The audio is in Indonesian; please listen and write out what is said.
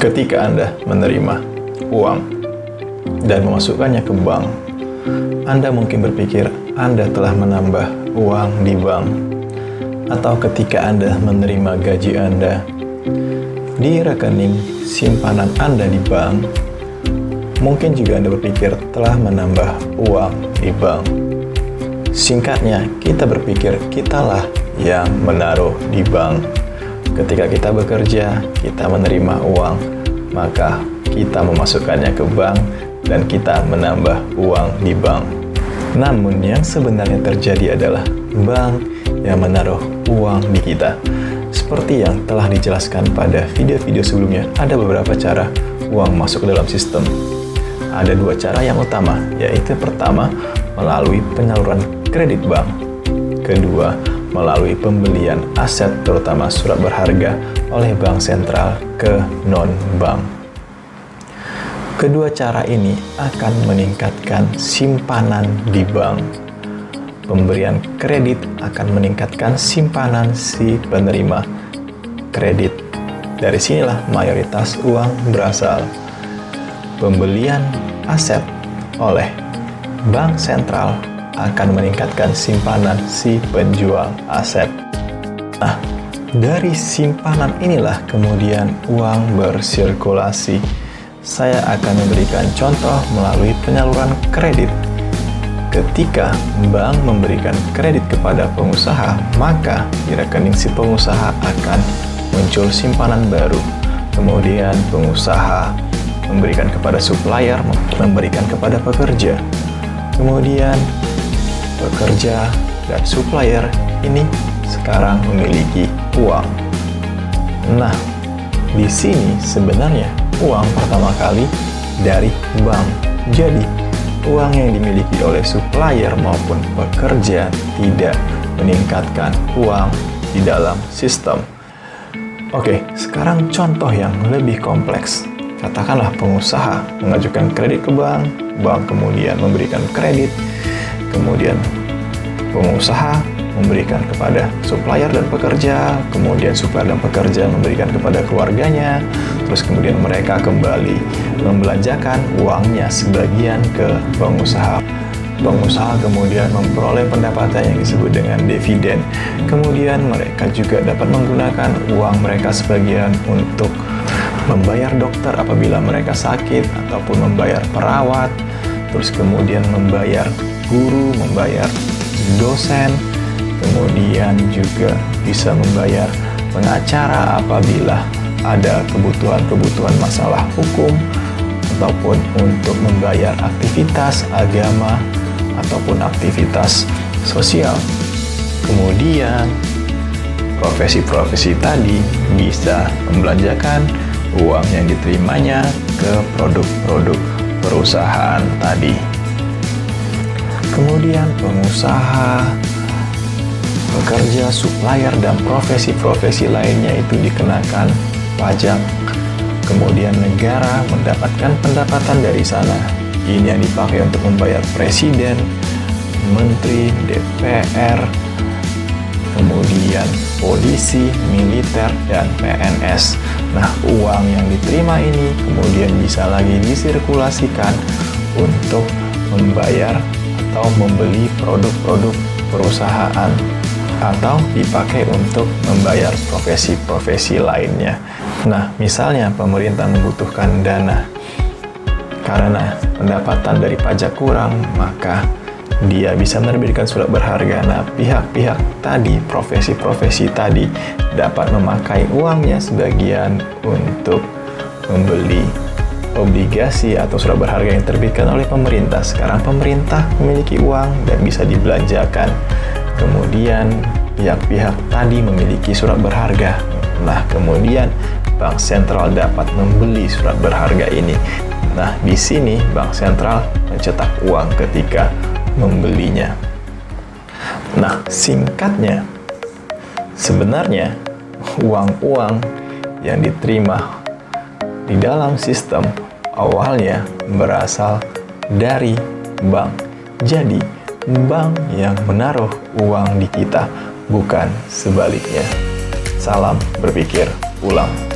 Ketika Anda menerima uang dan memasukkannya ke bank, Anda mungkin berpikir Anda telah menambah uang di bank. Atau ketika Anda menerima gaji Anda di rekening simpanan Anda di bank, mungkin juga Anda berpikir telah menambah uang di bank. Singkatnya, kita berpikir kitalah yang menaruh di bank. Ketika kita bekerja, kita menerima uang, maka kita memasukkannya ke bank dan kita menambah uang di bank. Namun yang sebenarnya terjadi adalah bank yang menaruh uang di kita. Seperti yang telah dijelaskan pada video-video sebelumnya, ada beberapa cara uang masuk ke dalam sistem. Ada dua cara yang utama, yaitu pertama, melalui penyaluran kredit bank. Kedua, melalui pembelian aset terutama surat berharga oleh bank sentral ke non-bank. Kedua cara ini akan meningkatkan simpanan di bank. Pemberian kredit akan meningkatkan simpanan si penerima kredit. Dari sinilah mayoritas uang berasal. Pembelian aset oleh bank sentral akan meningkatkan simpanan si penjual aset. Nah, dari simpanan inilah kemudian uang bersirkulasi. Saya akan memberikan contoh melalui penyaluran kredit. Ketika bank memberikan kredit kepada pengusaha, maka di rekening si pengusaha akan muncul simpanan baru. Kemudian pengusaha memberikan kepada supplier, memberikan kepada pekerja. Kemudian pekerja dan supplier ini sekarang memiliki uang. Nah, di sini sebenarnya uang pertama kali dari bank. Jadi, uang yang dimiliki oleh supplier maupun pekerja tidak meningkatkan uang di dalam sistem. Oke, sekarang contoh yang lebih kompleks. Katakanlah pengusaha mengajukan kredit ke bank, bank kemudian memberikan kredit, kemudian pengusaha memberikan kepada supplier dan pekerja, kemudian supplier dan pekerja memberikan kepada keluarganya, terus kemudian mereka kembali membelanjakan uangnya sebagian ke pengusaha. Pengusaha kemudian memperoleh pendapatan yang disebut dengan dividen. Kemudian mereka juga dapat menggunakan uang mereka sebagian untuk membayar dokter apabila mereka sakit, ataupun membayar perawat, terus kemudian membayar guru, membayar dosen, kemudian juga bisa membayar pengacara apabila ada kebutuhan-kebutuhan masalah hukum, ataupun untuk membayar aktivitas agama ataupun aktivitas sosial. Kemudian profesi-profesi tadi bisa membelanjakan uang yang diterimanya ke produk-produk perusahaan tadi. Kemudian pengusaha, pekerja, supplier, dan profesi-profesi lainnya itu dikenakan pajak. Kemudian negara mendapatkan pendapatan dari sana. Ini yang dipakai untuk membayar presiden, menteri, DPR, kemudian polisi, militer, dan PNS. Nah, uang yang diterima ini kemudian bisa lagi disirkulasikan untuk membayar atau membeli produk-produk perusahaan, atau dipakai untuk membayar profesi-profesi lainnya. Nah, misalnya pemerintah membutuhkan dana karena pendapatan dari pajak kurang, maka dia bisa menerbitkan surat berharga. Nah, pihak-pihak tadi, profesi-profesi tadi dapat memakai uangnya sebagian untuk membeli obligasi atau surat berharga yang diterbitkan oleh pemerintah. Sekarang pemerintah memiliki uang dan bisa dibelanjakan. Kemudian pihak-pihak tadi memiliki surat berharga. Nah, kemudian bank sentral dapat membeli surat berharga ini. Nah, di sini bank sentral mencetak uang ketika membelinya. Nah, singkatnya, sebenarnya uang-uang yang diterima di dalam sistem awalnya berasal dari bank. Jadi, bank yang menaruh uang di kita, bukan sebaliknya. Salam berpikir ulang.